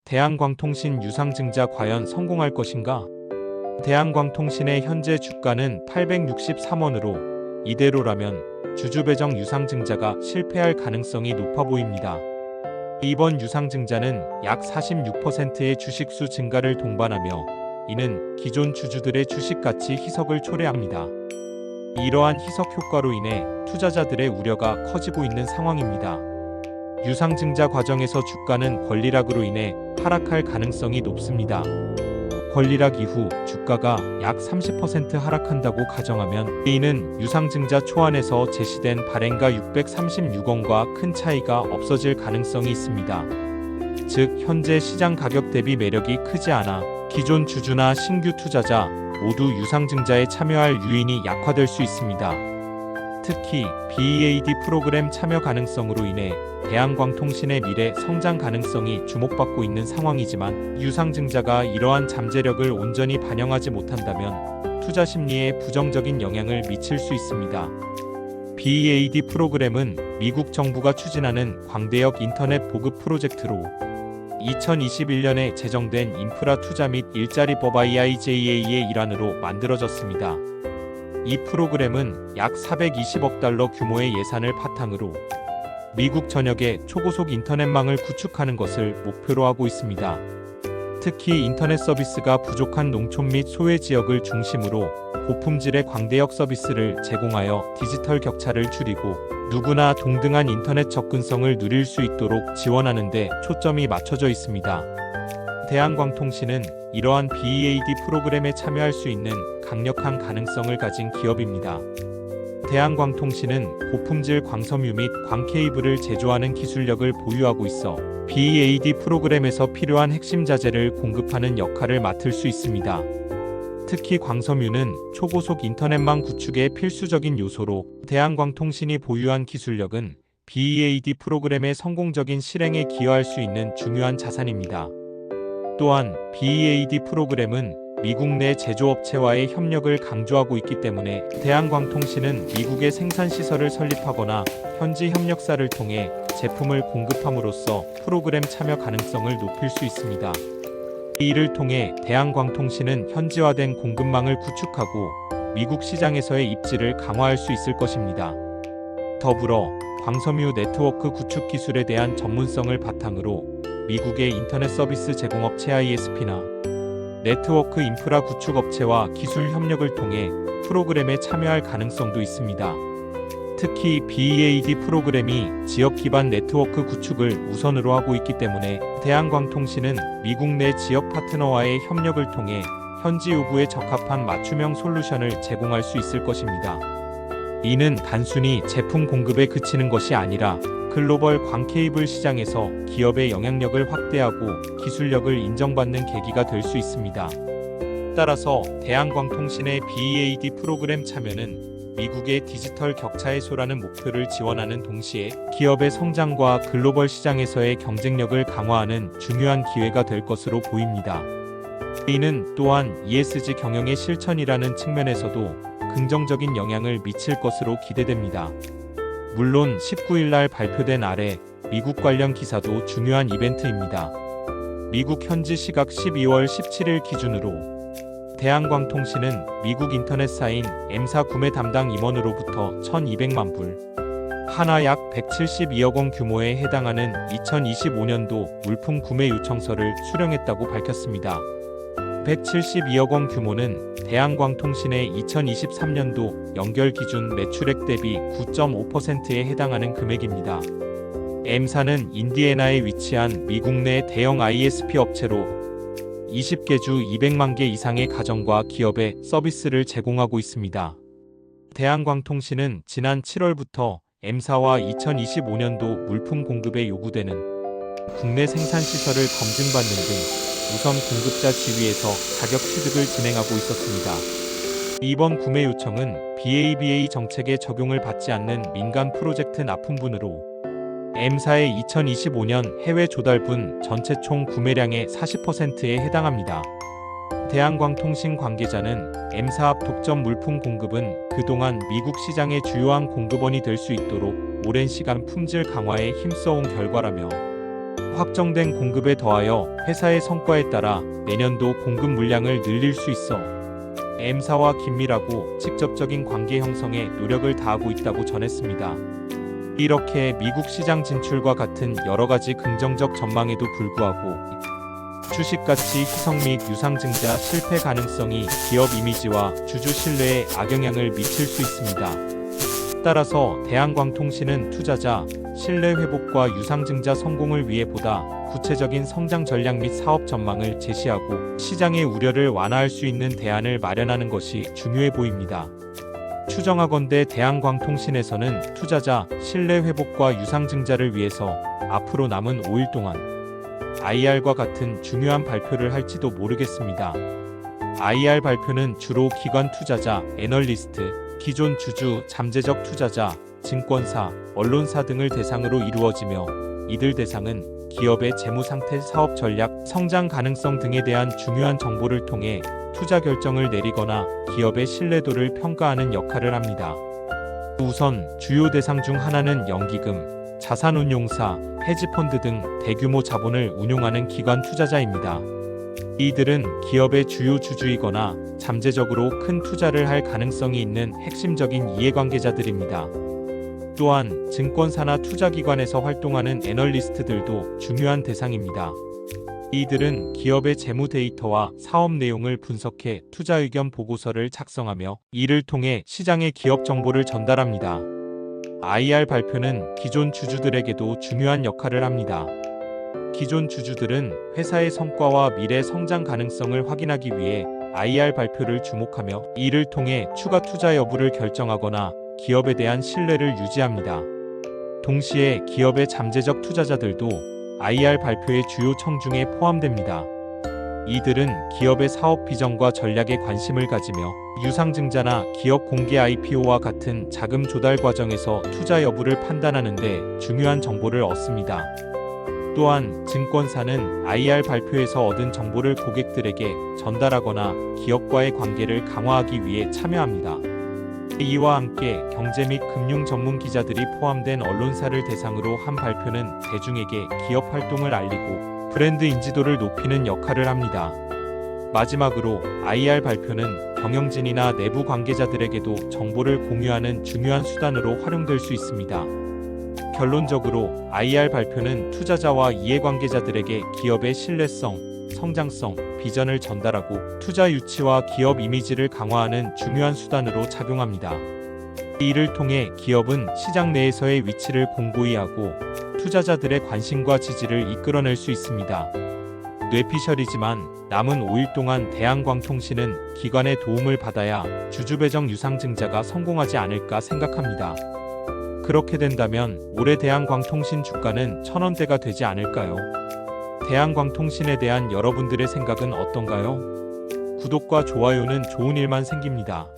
대한광통신 유상증자 과연 성공할 것인가? 대한광통신의 현재 주가는 863원으로 이대로라면 주주배정 유상증자가 실패할 가능성이 높아 보입니다. 이번 유상증자는 약 46%의 주식수 증가를 동반하며 이는 기존 주주들의 주식가치 희석을 초래합니다. 이러한 희석 효과로 인해 투자자들의 우려가 커지고 있는 상황입니다. 유상증자 과정에서 주가는 권리락으로 인해 하락할 가능성이 높습니다. 권리락 이후 주가가 약 30% 하락한다고 가정하면 이는 유상증자 초안에서 제시된 발행가 636원과 큰 차이가 없어질 가능성이 있습니다. 즉 현재 시장 가격 대비 매력이 크지 않아 기존 주주나 신규 투자자 모두 유상증자에 참여할 유인이 약화될 수 있습니다. 특히 BEAD 프로그램 참여 가능성으로 인해 대한광통신의 미래 성장 가능성이 주목받고 있는 상황이지만 유상증자가 이러한 잠재력을 온전히 반영하지 못한다면 투자 심리에 부정적인 영향을 미칠 수 있습니다. BEAD 프로그램은 미국 정부가 추진하는 광대역 인터넷 보급 프로젝트로 2021년에 제정된 인프라 투자 및 일자리법 IIJA의 일환으로 만들어졌습니다. 이 프로그램은 약 420억 달러 규모의 예산을 바탕으로 미국 전역에 초고속 인터넷망을 구축하는 것을 목표로 하고 있습니다. 특히 인터넷 서비스가 부족한 농촌 및 소외 지역을 중심으로 고품질의 광대역 서비스를 제공하여 디지털 격차를 줄이고 누구나 동등한 인터넷 접근성을 누릴 수 있도록 지원하는 데 초점이 맞춰져 있습니다. 대한광통신은 이러한 BEAD 프로그램에 참여할 수 있는 강력한 가능성을 가진 기업입니다. 대한광통신은 고품질 광섬유 및 광케이블을 제조하는 기술력을 보유하고 있어 BEAD 프로그램에서 필요한 핵심 자재를 공급하는 역할을 맡을 수 있습니다. 특히 광섬유는 초고속 인터넷망 구축의 필수적인 요소로 대한광통신이 보유한 기술력은 BEAD 프로그램의 성공적인 실행에 기여할 수 있는 중요한 자산입니다. 또한 BEAD 프로그램은 미국 내 제조업체와의 협력을 강조하고 있기 때문에 대한광통신은 미국의 생산시설을 설립하거나 현지 협력사를 통해 제품을 공급함으로써 프로그램 참여 가능성을 높일 수 있습니다. 이를 통해 대한광통신은 현지화된 공급망을 구축하고 미국 시장에서의 입지를 강화할 수 있을 것입니다. 더불어 광섬유 네트워크 구축 기술에 대한 전문성을 바탕으로 미국의 인터넷 서비스 제공업체 ISP나 네트워크 인프라 구축 업체와 기술 협력을 통해 프로그램에 참여할 가능성도 있습니다. 특히 BEAD 프로그램이 지역 기반 네트워크 구축을 우선으로 하고 있기 때문에 대한광통신은 미국 내 지역 파트너와의 협력을 통해 현지 요구에 적합한 맞춤형 솔루션을 제공할 수 있을 것입니다. 이는 단순히 제품 공급에 그치는 것이 아니라 글로벌 광케이블 시장에서 기업의 영향력을 확대하고 기술력을 인정받는 계기가 될 수 있습니다. 따라서 대한광통신의 BEAD 프로그램 참여는 미국의 디지털 격차 해소라는 목표를 지원하는 동시에 기업의 성장과 글로벌 시장에서의 경쟁력을 강화하는 중요한 기회가 될 것으로 보입니다. 이는 또한 ESG 경영의 실천이라는 측면에서도 긍정적인 영향을 미칠 것으로 기대됩니다. 물론 19일 날 발표된 아래 미국 관련 기사도 중요한 이벤트입니다. 미국 현지 시각 12월 17일 기준으로 대한광통신은 미국 인터넷사인 M사 구매 담당 임원으로부터 1,200만 불, 하나 약 172억 원 규모에 해당하는 2025년도 물품 구매 요청서를 수령했다고 밝혔습니다. 172억 원 규모는 대한광통신의 2023년도 연결 기준 매출액 대비 9.5%에 해당하는 금액입니다. M사는 인디애나에 위치한 미국 내 대형 ISP 업체로 20개 주 200만 개 이상의 가정과 기업에 서비스를 제공하고 있습니다. 대한광통신은 지난 7월부터 M사와 2025년도 물품 공급에 요구되는 국내 생산시설을 검증받는 등 우선 공급자 지위에서 자격 취득을 진행하고 있었습니다. 이번 구매 요청은 BABA 정책에 적용을 받지 않는 민간 프로젝트 납품분으로 M사의 2025년 해외 조달분 전체 총 구매량의 40%에 해당합니다. 대한광통신 관계자는 M사 앞 독점 물품 공급은 그동안 미국 시장의 주요한 공급원이 될 수 있도록 오랜 시간 품질 강화에 힘써온 결과라며 확정된 공급에 더하여 회사의 성과에 따라 내년도 공급 물량을 늘릴 수 있어 M사와 긴밀하고 직접적인 관계 형성에 노력을 다하고 있다고 전했습니다. 이렇게 미국 시장 진출과 같은 여러 가지 긍정적 전망에도 불구하고 주식 가치 희석 및 유상증자 실패 가능성이 기업 이미지와 주주 신뢰에 악영향을 미칠 수 있습니다. 따라서 대한광통신은 투자자 신뢰 회복과 유상증자 성공을 위해 보다 구체적인 성장 전략 및 사업 전망을 제시하고 시장의 우려를 완화할 수 있는 대안을 마련하는 것이 중요해 보입니다. 추정하건대 대한광통신에서는 투자자 신뢰 회복과 유상증자를 위해서 앞으로 남은 5일 동안 IR과 같은 중요한 발표를 할지도 모르겠습니다. IR 발표는 주로 기관 투자자, 애널리스트, 기존 주주, 잠재적 투자자, 증권사, 언론사 등을 대상으로 이루어지며 이들 대상은 기업의 재무 상태, 사업 전략, 성장 가능성 등에 대한 중요한 정보를 통해 투자 결정을 내리거나 기업의 신뢰도를 평가하는 역할을 합니다. 우선 주요 대상 중 하나는 연기금, 자산운용사, 헤지펀드 등 대규모 자본을 운용하는 기관 투자자입니다. 이들은 기업의 주요 주주이거나 잠재적으로 큰 투자를 할 가능성이 있는 핵심적인 이해관계자들입니다. 또한 증권사나 투자기관에서 활동하는 애널리스트들도 중요한 대상입니다. 이들은 기업의 재무 데이터와 사업 내용을 분석해 투자 의견 보고서를 작성하며 이를 통해 시장에 기업 정보를 전달합니다. IR 발표는 기존 주주들에게도 중요한 역할을 합니다. 기존 주주들은 회사의 성과와 미래 성장 가능성을 확인하기 위해 IR 발표를 주목하며 이를 통해 추가 투자 여부를 결정하거나 기업에 대한 신뢰를 유지합니다. 동시에 기업의 잠재적 투자자들도 IR 발표의 주요 청중에 포함됩니다. 이들은 기업의 사업 비전과 전략에 관심을 가지며 유상증자나 기업 공개 IPO와 같은 자금 조달 과정에서 투자 여부를 판단하는 데 중요한 정보를 얻습니다. 또한 증권사는 IR 발표에서 얻은 정보를 고객들에게 전달하거나 기업과의 관계를 강화하기 위해 참여합니다. 이와 함께 경제 및 금융 전문 기자들이 포함된 언론사를 대상으로 한 발표는 대중에게 기업 활동을 알리고 브랜드 인지도를 높이는 역할을 합니다. 마지막으로 IR 발표는 경영진이나 내부 관계자들에게도 정보를 공유하는 중요한 수단으로 활용될 수 있습니다. 결론적으로 IR 발표는 투자자와 이해관계자들에게 기업의 신뢰성, 성장성, 비전을 전달하고 투자 유치와 기업 이미지를 강화하는 중요한 수단으로 작용합니다. 이를 통해 기업은 시장 내에서의 위치를 공고히 하고 투자자들의 관심과 지지를 이끌어낼 수 있습니다. 뇌피셜이지만 남은 5일 동안 대한광통신은 기관의 도움을 받아야 주주 배정 유상증자가 성공하지 않을까 생각합니다. 그렇게 된다면 올해 대한광통신 주가는 1,000원대가 되지 않을까요? 대한광통신에 대한 여러분들의 생각은 어떤가요? 구독과 좋아요는 좋은 일만 생깁니다.